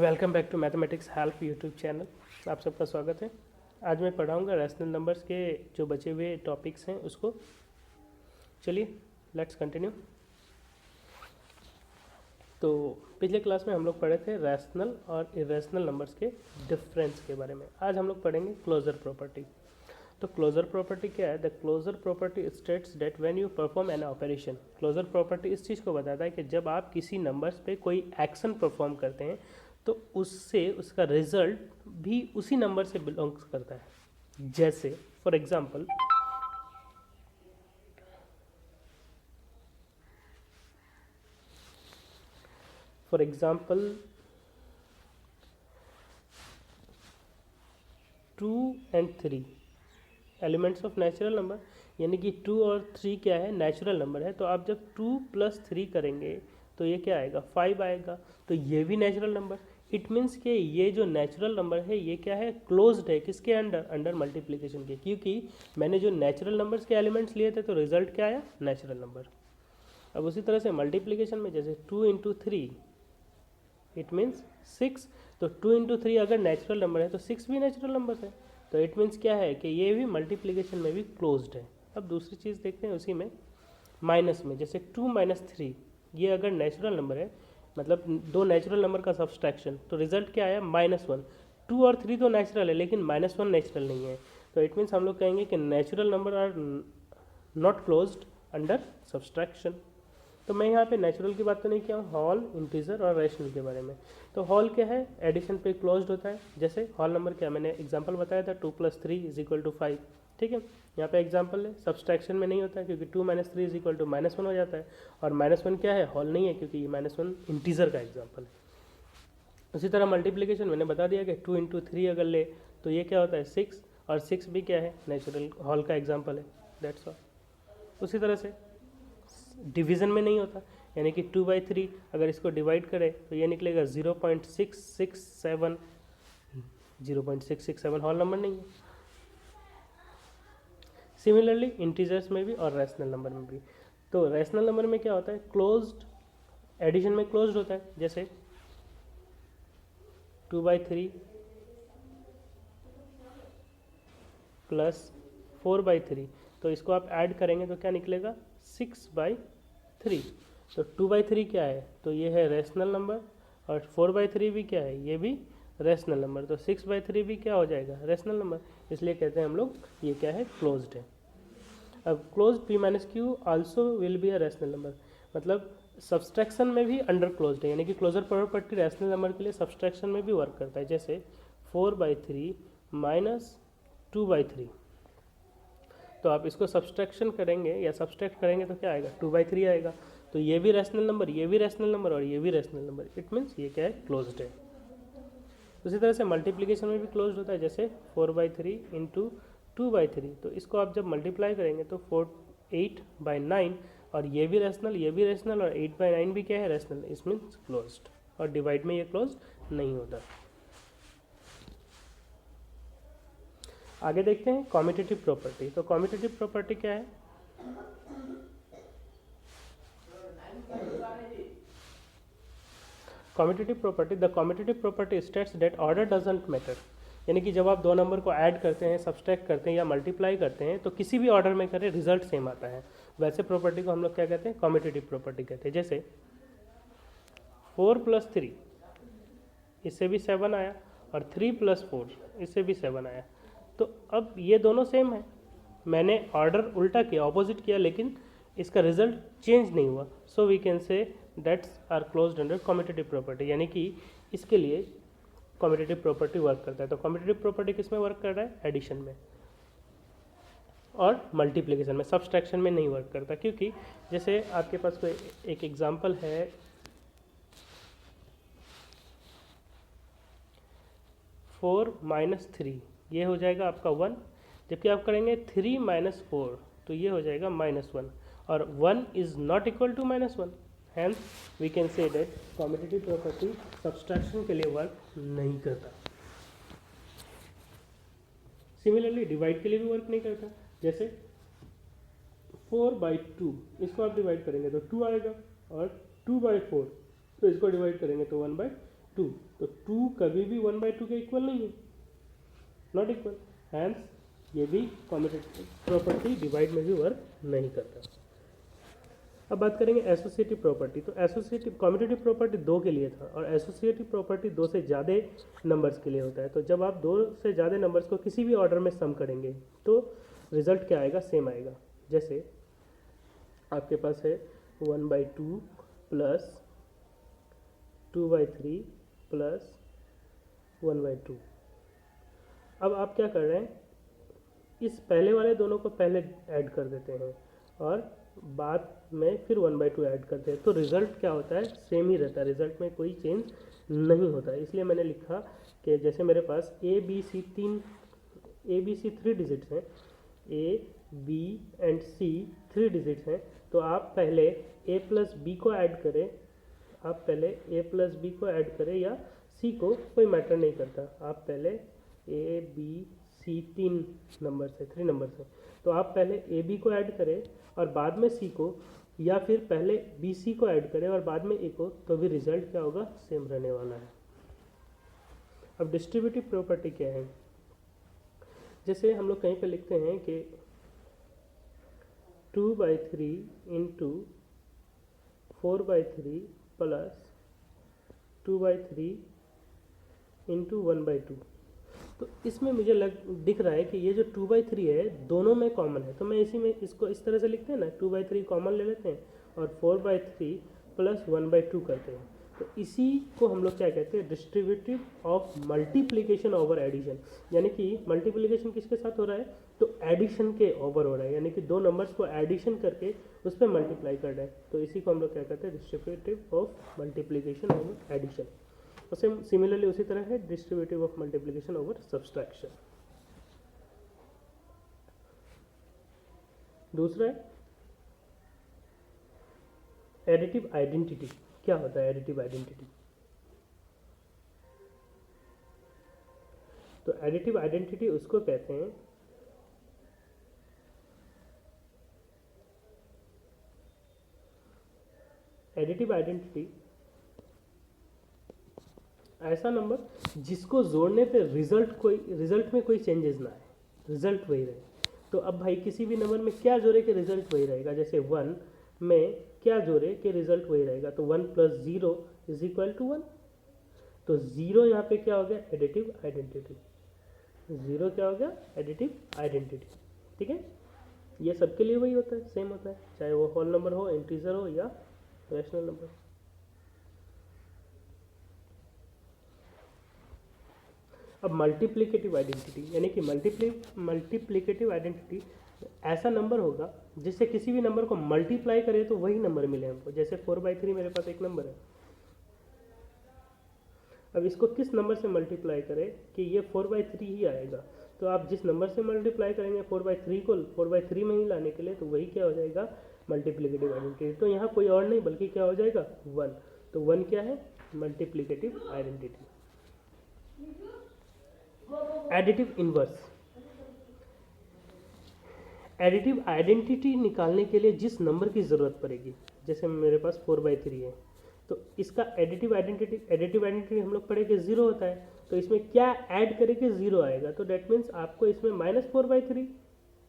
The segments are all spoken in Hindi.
Welcome back to mathematics help YouTube channel. आप सबका स्वागत है। आज मैं पढ़ाऊंगा रैशनल नंबर्स के जो बचे हुए टॉपिक्स हैं उसको। चलिए लेट्स कंटिन्यू। तो पिछले क्लास में हम लोग पढ़े थे रैशनल और इरेशनल नंबर्स के डिफरेंस के बारे में। आज हम लोग पढ़ेंगे क्लोजर प्रॉपर्टी। तो क्लोजर प्रॉपर्टी क्या है? The closure property states that when you perform an operation. Closure property इस चीज़ को बताता है कि जब आप किसी नंबर्स पे कोई एक्शन परफॉर्म करते हैं तो उससे उसका रिजल्ट भी उसी नंबर से बिलोंग्स करता है। जैसे for example for example 2 and 3 elements of natural number, यानी कि 2 और 3 क्या है? नेचुरल नंबर है। तो आप जब 2 + 3 करेंगे तो ये क्या आएगा? 5 आएगा। तो ये भी नेचुरल नंबर। इट मीन्स कि ये जो नेचुरल नंबर है ये क्या है? क्लोज्ड है। किसके अंडर? अंडर मल्टीप्लिकेशन के, क्योंकि मैंने जो नेचुरल नंबर्स के एलिमेंट्स लिए थे तो रिजल्ट क्या आया? Natural number. अब उसी तरह से मल्टीप्लिकेशन में जैसे 2 × 3 इट मीन्स 6। तो 2 × 3 अगर नेचुरल नंबर है तो 6 भी नेचुरल नंबर है। तो इट मीन्स क्या है कि ये भी मल्टीप्लिकेशन में भी क्लोज्ड है। अब दूसरी चीज़ देखते हैं उसी में, माइनस में जैसे 2 - 3, ये अगर नेचुरल नंबर है, मतलब दो नेचुरल नंबर का सब्सट्रैक्शन, तो रिजल्ट क्या आया? -1। 2 और 3 तो नेचुरल है लेकिन -1 नेचुरल नहीं है। तो इट मीन्स हम लोग कहेंगे कि natural number are not closed under subtraction. तो मैं यहाँ पे नेचुरल की बात तो नहीं किया हूँ, होल, इंटीजर और रैशनल के बारे में। तो होल क्या है? एडिशन पे क्लोज्ड होता है। जैसे होल नंबर क्या, मैंने एग्जांपल बताया था 2 + 3 = 5। ठीक है, यहाँ पे एग्जांपल है। सब्सट्रैक्शन में नहीं होता है क्योंकि 2 - 3 = -1 हो जाता है। और -1 क्या है? होल नहीं है क्योंकि ये -1 इंटीजर का एग्जाम्पल है। उसी तरह मल्टीप्लिकेशन मैंने बता दिया कि 2 × 3 अगर ले तो ये क्या होता है? 6। और 6 भी क्या है? नेचुरल होल का एग्जाम्पल है। That's all. उसी तरह से डिवीज़न में नहीं होता, यानी कि 2/3 अगर इसको डिवाइड करें तो ये निकलेगा 0.667। 0.667 होल नंबर नहीं है। सिमिलरली इंटीजर्स में भी और रैशनल नंबर में भी। तो रैशनल नंबर में क्या होता है? क्लोज्ड, एडिशन में क्लोज्ड होता है। जैसे 2/3 + 4/3, तो इसको आप ऐड करेंगे तो क्या निकलेगा? 6/3। तो 2/3 क्या है? तो ये है रैशनल नंबर। और 4/3 भी क्या है? ये भी रैशनल नंबर। तो 6/3 भी क्या हो जाएगा? Rational number. इसलिए कहते हैं हम लोग ये क्या है? क्लोज्ड है। अब close p - q also will be a rational number, मतलब सब्सट्रैक्शन में भी अंडर क्लोज्ड है, यानी कि क्लोजर प्रॉपर्टी रैशनल नंबर के लिए सब्सट्रैक्शन में भी वर्क करता है। जैसे 4/3 - 2/3, तो आप इसको सब्सट्रैक्शन करेंगे या सब्सट्रैक्ट करेंगे तो क्या आएगा? 2/3 आएगा। तो ये भी रैशनल नंबर, ये भी रैशनल नंबर और ये भी रैशनल नंबर। इट मीन्स ये क्या है? क्लोज्ड है। उसी तरह से मल्टीप्लिकेशन में भी क्लोज्ड होता है। जैसे 4/3 × 2/3, तो इसको आप जब मल्टीप्लाई करेंगे तो 8/9, और ये भी रैशनल, ये भी रैशनल, और 8/9 भी क्या है? रैशनल। इस मीन्स क्लोज्ड। और डिवाइड में ये क्लोज्ड नहीं होता। आगे देखते हैं कॉम्यूटेटिव प्रॉपर्टी। तो कॉम्यूटेटिव प्रॉपर्टी क्या है? Commutative property, the commutative property states that order doesn't matter, यानी कि जब आप दो नंबर को ऐड करते हैं, सब्सट्रैक्ट करते हैं या मल्टीप्लाई करते हैं तो किसी भी ऑर्डर में करें रिजल्ट सेम आता है। वैसे प्रॉपर्टी को हम लोग क्या कहते हैं? कॉम्यूटेटिव प्रॉपर्टी कहते हैं। जैसे 4 + 3, इससे भी 7 आया, और 3 + 4, इससे भी 7 आया। तो अब ये दोनों सेम है, मैंने ऑर्डर उल्टा किया, ऑपोजिट किया, लेकिन इसका रिजल्ट चेंज नहीं हुआ। So we can say that's are closed under commutative property, यानी कि इसके लिए कॉम्यूटेटिव प्रॉपर्टी वर्क करता है। तो कॉम्यूटेटिव प्रॉपर्टी किस में वर्क कर रहा है? एडिशन में और मल्टीप्लिकेशन में, सब्सट्रैक्शन में नहीं वर्क करता। क्योंकि जैसे आपके पास कोई एक एग्जांपल है, 4 - 3, ये हो जाएगा आपका 1, जबकि आप करेंगे 3 - 4 तो ये हो जाएगा -1, और 1 is not equal to -1। Hence we can say that commutative property subtraction के लिए वर्क नहीं करता। सिमिलरली डिवाइड के लिए भी वर्क नहीं करता। जैसे 4/2, इसको आप डिवाइड करेंगे तो 2 आएगा, और 2/4, तो इसको डिवाइड करेंगे तो 1/2 2, तो 2 कभी भी 1/2 के इक्वल नहीं है, नॉट इक्वल, हैंस ये भी कम्यूटेटिव प्रॉपर्टी डिवाइड में भी वर्क नहीं करता। अब बात करेंगे एसोसिएटिव प्रॉपर्टी। तो एसोसिएटिव कम्यूटेटिव प्रॉपर्टी 2 के लिए था और एसोसिएटिव प्रॉपर्टी 2 से ज़्यादा नंबर्स के लिए होता है। तो जब आप 2 से ज़्यादा नंबर्स को किसी भी ऑर्डर में सम करेंगे तो रिजल्ट क्या आएगा, सेम आएगा। जैसे आपके पास है 1/2 प्लस 2/3 प्लस 1/2। अब आप क्या कर रहे हैं, इस पहले वाले दोनों को पहले ऐड कर देते हैं और बाद में फिर 1/2 ऐड करते हैं, तो रिज़ल्ट क्या होता है, सेम ही रहता है, रिज़ल्ट में कोई चेंज नहीं होता है। इसलिए मैंने लिखा कि जैसे मेरे पास ए बी सी 3 डिजिट्स हैं, A B and C 3 digits हैं, तो आप पहले ए प्लस बी को ऐड करें, आप पहले ए प्लस बी को ऐड करें या सी को, कोई मैटर नहीं करता, आप पहले ए बी सी 3 नंबर से, तो आप पहले ए बी को ऐड करें और बाद में सी को, या फिर पहले बी सी को ऐड करें और बाद में ए को, तो भी रिजल्ट क्या होगा, सेम रहने वाला है। अब डिस्ट्रीब्यूटिव प्रॉपर्टी क्या है, जैसे हम लोग कहीं पे लिखते हैं कि 2/3 इंटू 4/3 प्लस 2/3 इंटू 1/2, तो इसमें मुझे दिख रहा है कि ये जो 2/3 है दोनों में कॉमन है, तो मैं इसी में इसको इस तरह से लिखते हैं ना, 2/3 कॉमन ले लेते हैं और 4/3 प्लस 1/2 करते हैं, तो इसी को हम लोग क्या कहते हैं, distributive of multiplication over addition. यानी कि मल्टीप्लिकेशन किसके साथ हो रहा है, तो एडिशन के ओवर हो रहा है, यानी कि दो नंबर्स को एडिशन करके उस पर मल्टीप्लाई कर रहा है, तो इसी को हम लोग क्या कहते हैं, distributive of multiplication over addition. और सेम सिमिलरली उसी तरह है distributive of multiplication over subtraction. दूसरा है एडिटिव आइडेंटिटी। क्या होता है एडिटिव आइडेंटिटी, तो एडिटिव आइडेंटिटी उसको कहते हैं एडिटिव आइडेंटिटी ऐसा नंबर जिसको जोड़ने पे रिजल्ट में कोई चेंजेस ना आए, रिजल्ट वही रहे। तो अब भाई किसी भी नंबर में क्या जोड़े कि रिजल्ट वही रहेगा, जैसे 1 में क्या जोड़े कि रिजल्ट वही रहेगा, तो 1 + 0 = 1, तो 0 यहाँ पे क्या हो गया, एडिटिव आइडेंटिटी, 0 क्या हो गया, एडिटिव आइडेंटिटी। ठीक है, ये सबके लिए वही होता है, सेम होता है, चाहे वो होल नंबर हो, इंटीजर हो या रैशनल नंबर। अब मल्टीप्लिकेटिव आइडेंटिटी, यानी कि मल्टीप्लिकेटिव आइडेंटिटी ऐसा नंबर होगा जिससे किसी भी नंबर को मल्टीप्लाई करे तो वही नंबर मिले हमको। जैसे 4/3 मेरे पास एक नंबर है, अब इसको किस नंबर से मल्टीप्लाई करें कि ये 4/3 ही आएगा, तो आप जिस नंबर से मल्टीप्लाई करेंगे 4/3 को 4/3 में ही लाने के लिए, तो वही क्या हो जाएगा, मल्टीप्लिकेटिव आइडेंटिटी। तो यहाँ कोई और नहीं बल्कि क्या हो जाएगा, 1, तो 1 क्या है, multiplicative identity. Additive inverse, additive identity निकालने के लिए जिस नंबर की ज़रूरत पड़ेगी, जैसे मेरे पास 4/3 है, तो इसका एडिटिव आइडेंटिटी हम लोग पढ़े कि 0 होता है, तो इसमें क्या ऐड करें कि 0 आएगा, तो डेट मीन्स आपको इसमें -4/3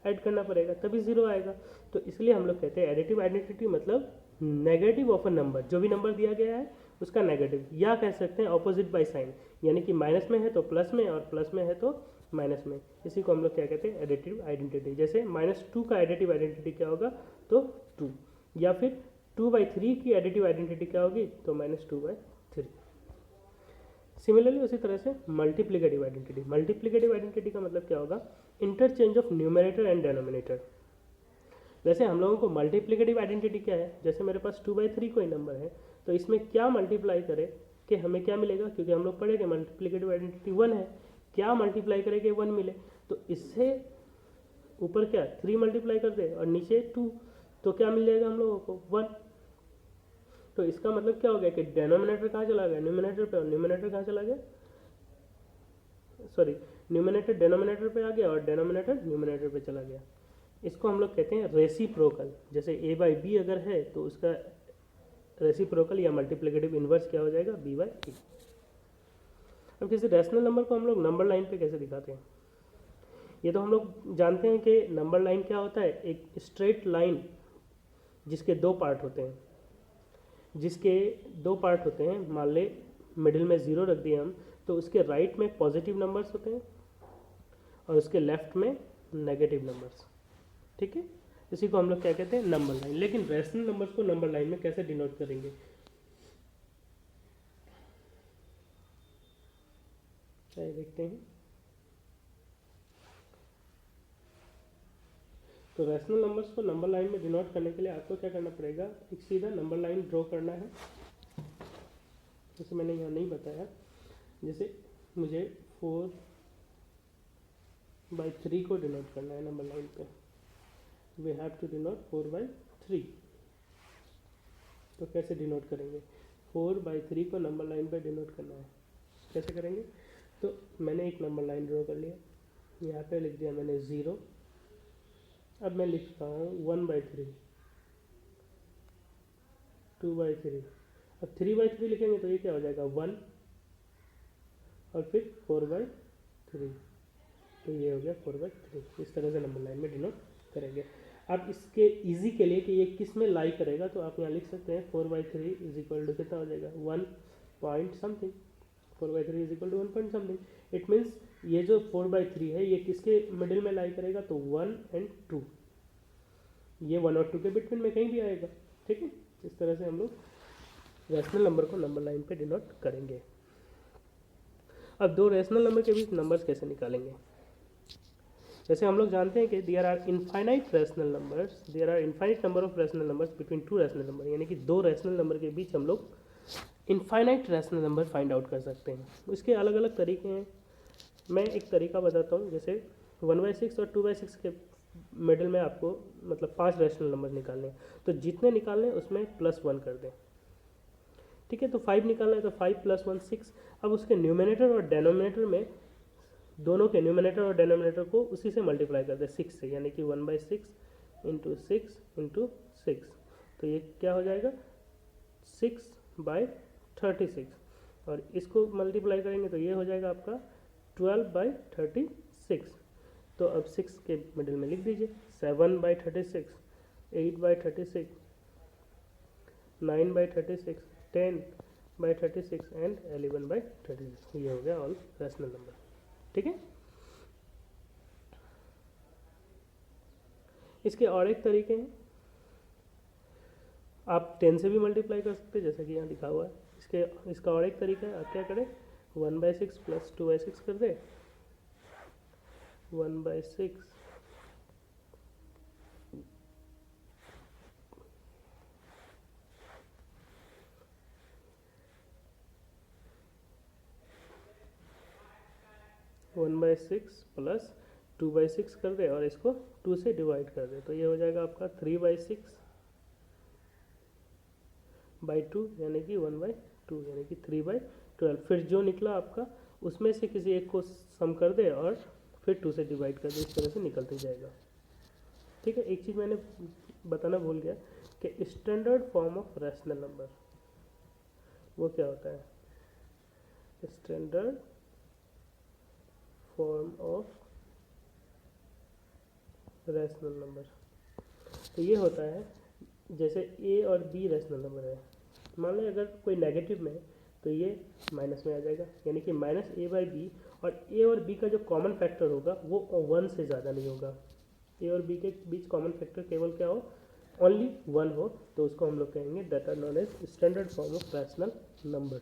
ऐड करना पड़ेगा तभी 0 आएगा। तो इसलिए हम लोग कहते हैं एडिटिव आइडेंटिटी मतलब नेगेटिव ऑफ अ नंबर, जो भी नंबर दिया गया है उसका नेगेटिव, या कह सकते हैं ऑपोजिट बाय साइन, यानी कि माइनस में है तो प्लस में और प्लस में है तो माइनस में, इसी को हम लोग क्या कहते हैं, एडिटिव आइडेंटिटी। जैसे -2 का एडिटिव आइडेंटिटी क्या होगा, तो 2, या फिर 2/3 की एडिटिव आइडेंटिटी क्या होगी, तो -2/3। सिमिलरली उसी तरह से मल्टीप्लिकेटिव आइडेंटिटी का मतलब क्या होगा, interchange of numerator and denominator. वैसे हम लोगों को मल्टीप्लिकेटिव आइडेंटिटी क्या है, जैसे मेरे पास 2/3 कोई नंबर है, तो इसमें क्या मल्टीप्लाई करें कि हमें क्या मिलेगा, क्योंकि हम लोग पढ़े कि मल्टीप्लिकेटिव आइडेंटिटी 1 है, क्या मल्टीप्लाई करें कि 1 मिले, तो इससे ऊपर क्या 3 मल्टीप्लाई कर दे और नीचे 2, तो क्या मिल जाएगा हम लोगों को 1। तो इसका मतलब क्या हो गया कि डेनोमिनेटर कहाँ चला गया, न्यूमरेटर पे, और न्यूमरेटर कहाँ चला गया, सॉरी न्यूमरेटर डेनोमिनेटर पे आ गया और डेनोमिनेटर न्यूमरेटर पे चला गया। इसको हम लोग कहते हैं रेसिप्रोकल। जैसे a/b अगर है तो उसका रेसिप्रोकल या मल्टीप्लिकेटिव इन्वर्स क्या हो जाएगा, b/a। अब किसी रैशनल नंबर को हम लोग नंबर लाइन पे कैसे दिखाते हैं? ये तो हम लोग जानते हैं कि नंबर लाइन क्या होता है, एक स्ट्रेट लाइन जिसके दो पार्ट होते हैं, मान ले मिडिल में ज़ीरो रख दिए हम, तो उसके राइट में पॉजिटिव नंबर्स होते हैं और उसके लेफ्ट में नेगेटिव नंबर्स। ठीक है, इसी को हम लोग क्या कहते हैं, नंबर लाइन। लेकिन रैशनल नंबर्स को नंबर लाइन में कैसे डिनोट करेंगे, चलिए देखते हैं। तो रैशनल नंबर्स को नंबर लाइन में डिनोट करने के लिए आपको क्या करना पड़ेगा, एक सीधा नंबर लाइन ड्रॉ करना है, जैसे मैंने यहाँ नहीं बताया। जैसे मुझे 4/3 को डिनोट करना है नंबर लाइन पे, वी हैव टू डिनोट 4/3। तो कैसे डिनोट करेंगे, 4/3 को नंबर लाइन पे डिनोट करना है, कैसे करेंगे? तो मैंने एक नंबर लाइन ड्रॉ कर लिया, यहाँ पे लिख दिया मैंने 0। अब मैं लिखता हूँ 1/3, 2/3। अब 3/3 लिखेंगे तो ये क्या हो जाएगा, 1 और फिर 4/3, तो ये हो गया 4/3। इस तरह से नंबर लाइन में डिनोट करेंगे। अब इसके इजी के लिए कि ये किस में लाई करेगा, तो आप यहाँ लिख सकते हैं 4/3 इज इक्वल टू कितना हो जाएगा, 1 point something. 4/3 is equal to 1 point something. It means ये जो 4/3 है ये किसके मिडिल में लाई करेगा, तो 1 और 2, ये 1 और 2 के बिटवीन में कहीं भी आएगा। ठीक है, इस तरह से हम लोग रैशनल नंबर को नंबर लाइन पे डिनोट करेंगे। अब दो रैशनल नंबर के बीच नंबर्स कैसे निकालेंगे? जैसे हम लोग जानते हैं कि there are infinite rational numbers, there are infinite number of rational numbers between two rational number, यानी कि दो रैशनल नंबर के बीच हम लोग infinite rational number find out कर सकते हैं। इसके अलग अलग तरीके हैं, मैं एक तरीका बताता हूँ। जैसे 1/6 और 2/6 के मिडिल में आपको मतलब 5 रैशनल नंबर निकालने हैं, तो जितने निकालने हैं उसमें +1 कर दें। ठीक है, तो 5 निकालना है तो 5 + 1 6। अब उसके न्यूमिनेटर और डेनोमिनेटर में, दोनों के न्यूमिनेटर और डेनोमिनेटर को उसी से मल्टीप्लाई कर दें 6 से, यानी कि 1/6 × 6 × 6, तो ये क्या हो जाएगा 6/36, और इसको मल्टीप्लाई करेंगे तो ये हो जाएगा आपका 12/36। तो अब 6 के मिडिल में लिख दीजिए 7/36, 8/36, 9/36, 10/36 एंड 11/36। ये हो गया ऑल रैशनल नंबर। ठीक है, इसके और एक तरीके हैं, आप 10 से भी मल्टीप्लाई कर सकते हैं जैसा कि यहाँ लिखा हुआ है। इसका और एक तरीका है, आप क्या करें 1/6 + 2/6 कर दे, 1/6 + 2/6 कर दे और इसको 2 से डिवाइड कर दे, तो ये हो जाएगा आपका 3/6/2, यानी कि 1/2, यानी कि 3/12। फिर जो निकला आपका उसमें से किसी एक को सम कर दे और फिर 2 से डिवाइड कर दे, इस तरह से निकलते जाएगा। ठीक है, एक चीज़ मैंने बताना भूल गया कि standard form of rational number वो क्या होता है, standard form of rational number. तो ये होता है, जैसे ए और बी रैशनल नंबर है, मान लो अगर कोई नेगेटिव में है तो ये माइनस में आ जाएगा, यानी कि -a/b, और ए और बी का जो कॉमन फैक्टर होगा वो 1 से ज़्यादा नहीं होगा। ए और बी के बीच कॉमन फैक्टर केवल क्या हो, ओनली 1 हो, तो उसको हम लोग कहेंगे that are known as standard form of rational number.